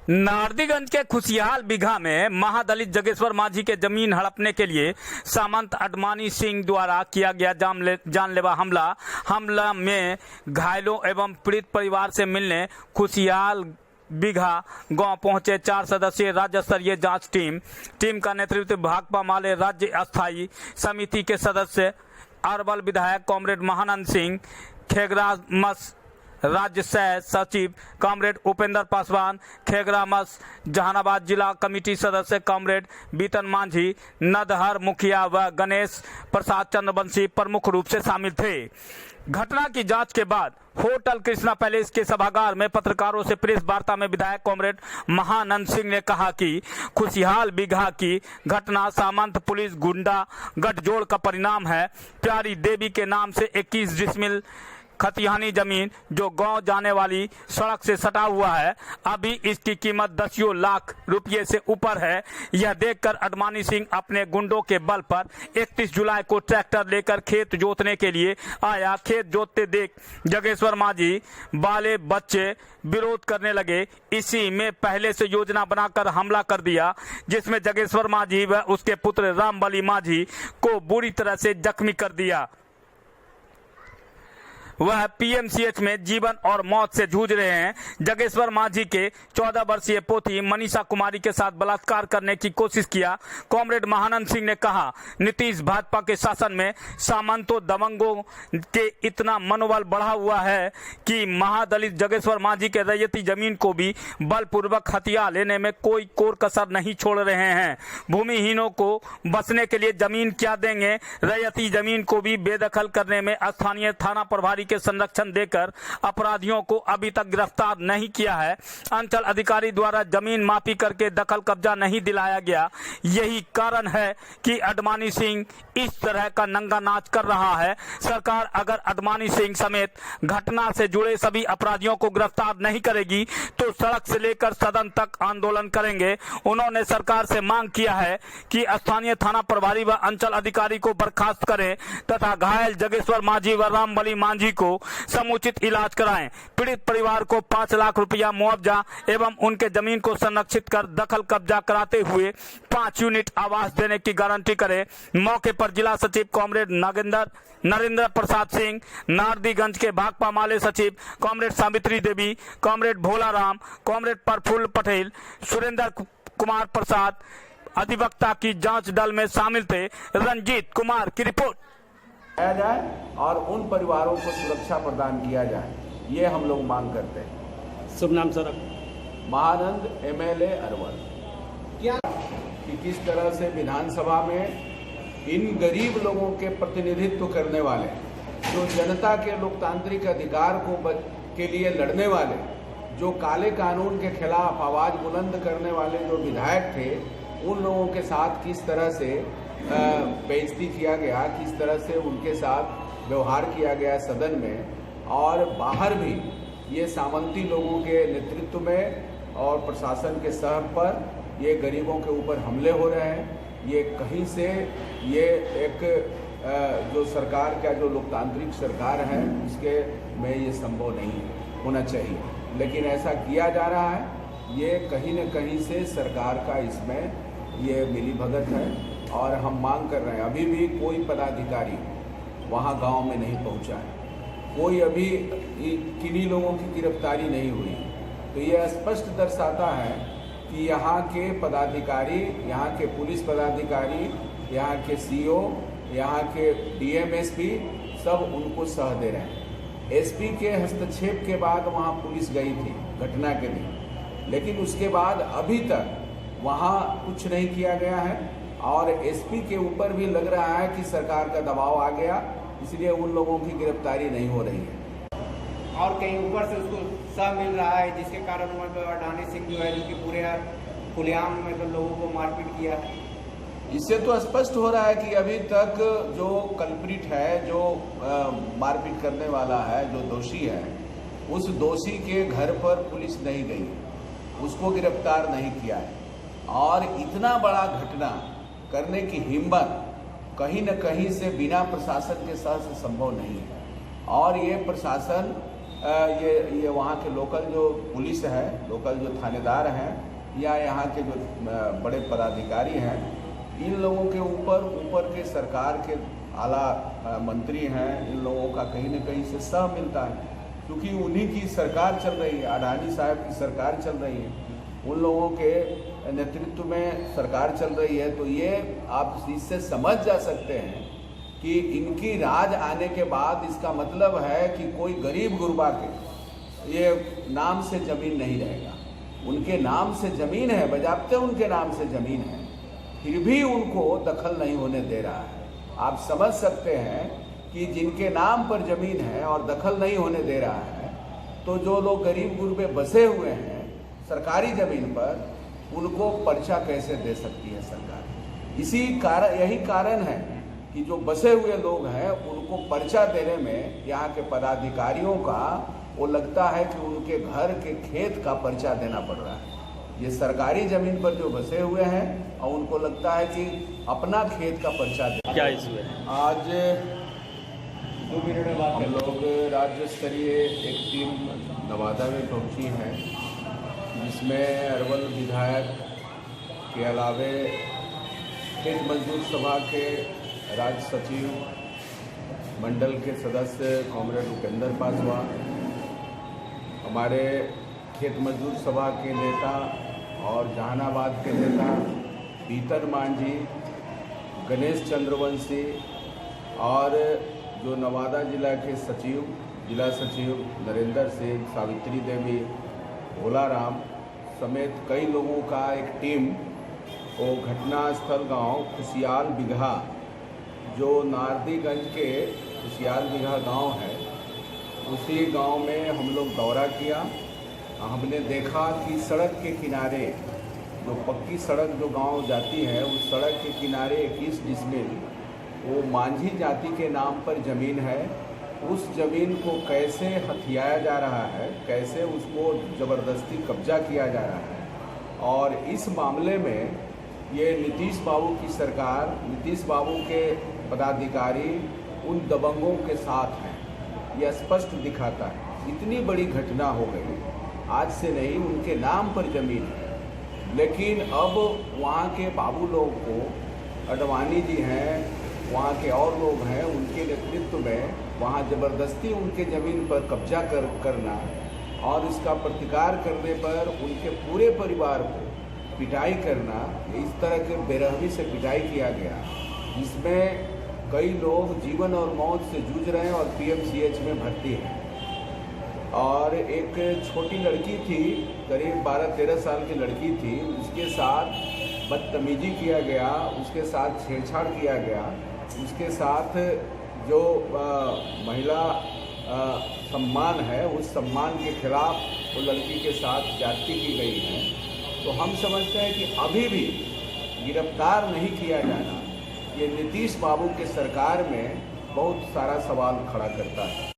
नारदीगंज के खुशियाल बिघा में महादलित जगेश्वर माझी के जमीन हड़पने के लिए सामंत अडमानी सिंह द्वारा किया गया जानलेवा हमला में घायलों एवं पीड़ित परिवार से मिलने खुशियाल बिघा गांव पहुंचे 4 सदस्यीय राज्य स्तरीय जांच टीम का नेतृत्व भाकपा माले राज्य अस्थायी समिति के सदस्य अरवल विधायक कॉमरेड महानंद सिंह, खेगरामस राज्य सह सचिव कॉमरेड उपेंद्र पासवान, खेगरामस जहानाबाद जिला कमेटी सदस्य कॉमरेड बीतन मांझी, नदहर मुखिया व गणेश प्रसाद चंद्रवंशी प्रमुख रूप से शामिल थे। घटना की जांच के बाद होटल कृष्णा पैलेस के सभागार में पत्रकारों से प्रेस वार्ता में विधायक कॉमरेड महानंद सिंह ने कहा कि खुशियाल बिघा की घटना सामंत पुलिस गुंडा गठजोड़ का परिणाम है। प्यारी देवी के नाम से 21 डिसमिल खतिहानी जमीन जो गांव जाने वाली सड़क से सटा हुआ है, अभी इसकी कीमत 10 लाख रुपये से ऊपर है। यह देखकर अडमानी सिंह अपने गुंडों के बल पर 31 जुलाई को ट्रैक्टर लेकर खेत जोतने के लिए आया। खेत जोतते देख जगेश्वर माझी बाले बच्चे विरोध करने लगे। इसी में पहले से योजना बनाकर हमला कर दिया, जिसमें जगेश्वर माझी व उसके पुत्र रामबली माझी को बुरी तरह से जख्मी कर दिया। वह पीएमसीएच में जीवन और मौत से जूझ रहे हैं। जगेश्वर माझी के 14 वर्षीय पोती मनीषा कुमारी के साथ बलात्कार करने की कोशिश किया। कॉमरेड महानंद सिंह ने कहा, नीतीश भाजपा के शासन में सामंतों दबंगों के इतना मनोबल बढ़ा हुआ है कि महादलित जगेश्वर माझी के रैयती जमीन को भी बलपूर्वक हथिया लेने में कोई कोर कसर नहीं छोड़ रहे हैं। भूमिहीनों को बसने के लिए जमीन क्या देंगे, रैयती जमीन को भी बेदखल करने में स्थानीय थाना प्रभारी के संरक्षण देकर अपराधियों को अभी तक गिरफ्तार नहीं किया है। अंचल अधिकारी द्वारा जमीन मापी करके दखल कब्जा नहीं दिलाया गया। यही कारण है कि अडमानी सिंह इस तरह का नंगा नाच कर रहा है। सरकार अगर अडमानी सिंह समेत घटना से जुड़े सभी अपराधियों को गिरफ्तार नहीं करेगी तो सड़क से लेकर सदन तक आंदोलन करेंगे। उन्होंने सरकार से मांग किया है कि स्थानीय थाना प्रभारी व अंचल अधिकारी को बर्खास्त करें तथा घायल जगेश्वर माझी व रामबली माझी को समुचित इलाज कराएं। पीड़ित परिवार को 5 लाख रुपया मुआवजा एवं उनके जमीन को संरक्षित कर दखल कब्जा कराते हुए 5 यूनिट आवास देने की गारंटी करें। मौके पर जिला सचिव कॉमरेड नरेंद्र प्रसाद सिंह, नारदीगंज के भाकपा माले सचिव कॉमरेड सावित्री देवी, कॉमरेड भोला राम, कॉमरेड प्रफुल्ल पटेल, सुरेंद्र कुमार प्रसाद अधिवक्ता की जांच दल में शामिल थे। रंजीत कुमार की रिपोर्ट जाए और उन परिवारों को सुरक्षा प्रदान किया जाए, ये हम लोग मांग करते हैं। शुभ नाम सर? महानंद, एमएलए अरवल। क्या कि किस तरह से विधानसभा में इन गरीब लोगों के प्रतिनिधित्व करने वाले, जो जनता के लोकतांत्रिक अधिकार के लिए लड़ने वाले, जो काले कानून के खिलाफ आवाज बुलंद करने वाले जो विधायक थे, उन लोगों के साथ किस तरह से बेइज्जती किया गया, किस तरह से उनके साथ व्यवहार किया गया सदन में और बाहर भी। ये सामंती लोगों के नेतृत्व में और प्रशासन के स्तर पर ये गरीबों के ऊपर हमले हो रहे हैं। ये कहीं से ये एक जो सरकार का जो लोकतांत्रिक सरकार है उसके में ये संभव नहीं होना चाहिए, लेकिन ऐसा किया जा रहा है। ये कहीं न कहीं से सरकार का इसमें ये मिलीभगत है और हम मांग कर रहे हैं। अभी भी कोई पदाधिकारी वहाँ गांव में नहीं पहुँचा है, कोई अभी किन्हीं लोगों की गिरफ्तारी नहीं हुई। तो ये स्पष्ट दर्शाता है कि यहाँ के पदाधिकारी, यहाँ के पुलिस पदाधिकारी, यहाँ के सीओ, यहाँ के डीएमएसपी सब उनको सह दे रहे हैं। एसपी के हस्तक्षेप के बाद वहाँ पुलिस गई थी घटना के दिन, लेकिन उसके बाद अभी तक वहाँ कुछ नहीं किया गया है और एसपी के ऊपर भी लग रहा है कि सरकार का दबाव आ गया, इसलिए उन लोगों की गिरफ्तारी नहीं हो रही है और कहीं ऊपर से उसको सह मिल रहा है, जिसके कारण अडमानी सिंह जो है जो कि पूरे खुलेआम में लोगों को मारपीट किया है। इससे तो स्पष्ट हो रहा है कि अभी तक जो कल्प्रिट है, जो मारपीट करने वाला है, जो दोषी है, उस दोषी के घर पर पुलिस नहीं गई, उसको गिरफ्तार नहीं किया है। और इतना बड़ा घटना करने की हिम्मत कहीं न कहीं से बिना प्रशासन के साथ संभव नहीं है। और ये प्रशासन ये वहाँ के लोकल जो पुलिस है, लोकल जो थानेदार हैं या यहाँ के जो बड़े पदाधिकारी हैं, इन लोगों के ऊपर के सरकार के आला मंत्री हैं, इन लोगों का कहीं न कहीं से सह मिलता है, क्योंकि उन्हीं की सरकार चल रही है, अडानी साहब की सरकार चल रही है, उन लोगों के नेतृत्व में सरकार चल रही है। तो ये आप इससे समझ जा सकते हैं कि इनकी राज आने के बाद इसका मतलब है कि कोई गरीब गुरबा के ये नाम से ज़मीन नहीं रहेगा। उनके नाम से ज़मीन है, बजाबते उनके नाम से ज़मीन है, फिर भी उनको दखल नहीं होने दे रहा है। आप समझ सकते हैं कि जिनके नाम पर ज़मीन है और दखल नहीं होने दे रहा है, तो जो लोग गरीब गुरबे बसे हुए हैं सरकारी ज़मीन पर, उनको पर्चा कैसे दे सकती है सरकार। यही कारण है कि जो बसे हुए लोग हैं उनको पर्चा देने में यहाँ के पदाधिकारियों का वो लगता है कि उनके घर के खेत का पर्चा देना पड़ रहा है। ये सरकारी ज़मीन पर जो बसे हुए हैं और उनको लगता है कि अपना खेत का पर्चा दे। क्या इशू है? आज 2 मिनट में बात हम लोग राज्य स्तरीय एक टीम नवादा में पहुंची है, जिसमें अरवल विधायक के अलावे खेत मजदूर सभा के राज्य सचिव, मंडल के सदस्य कॉमरेड उपेंद्र पासवान, हमारे खेत मजदूर सभा के नेता और जहानाबाद के नेता पीतर मांझी, गणेश चंद्रवंशी और जो नवादा जिला के सचिव, जिला सचिव नरेंद्र सिंह, सावित्री देवी, भोलाराम समेत कई लोगों का एक टीम वो घटनास्थल गांव खुशियाल बिघा, जो नारदीगंज के खुशियाल बिघा गांव है, उसी गांव में हम लोग दौरा किया। हमने देखा कि सड़क के किनारे जो पक्की सड़क जो गांव जाती है, उस सड़क के किनारे 21 डिसमिल वो मांझी जाति के नाम पर ज़मीन है। उस ज़मीन को कैसे हथियाया जा रहा है, कैसे उसको ज़बरदस्ती कब्जा किया जा रहा है, और इस मामले में ये नीतीश बाबू की सरकार, नीतीश बाबू के पदाधिकारी उन दबंगों के साथ हैं, यह स्पष्ट दिखाता है। इतनी बड़ी घटना हो गई, आज से नहीं, उनके नाम पर ज़मीन है, लेकिन अब वहाँ के बाबू लोग को, अडवाणी जी हैं, वहाँ के और लोग हैं, उनके नेतृत्व में वहाँ ज़बरदस्ती उनके ज़मीन पर कब्जा करना और इसका प्रतिकार करने पर उनके पूरे परिवार को पिटाई करना, इस तरह के बेरहमी से पिटाई किया गया, जिसमें कई लोग जीवन और मौत से जूझ रहे हैं और PMCH में भर्ती हैं। और एक छोटी लड़की थी, करीब 12-13 साल की लड़की थी, उसके साथ बदतमीजी किया गया, उसके साथ छेड़छाड़ किया गया, उसके साथ जो महिला सम्मान है, उस सम्मान के खिलाफ वो लड़की के साथ ज्यादती की गई है। तो हम समझते हैं कि अभी भी गिरफ्तार नहीं किया जाना, ये नीतीश बाबू के सरकार में बहुत सारा सवाल खड़ा करता है।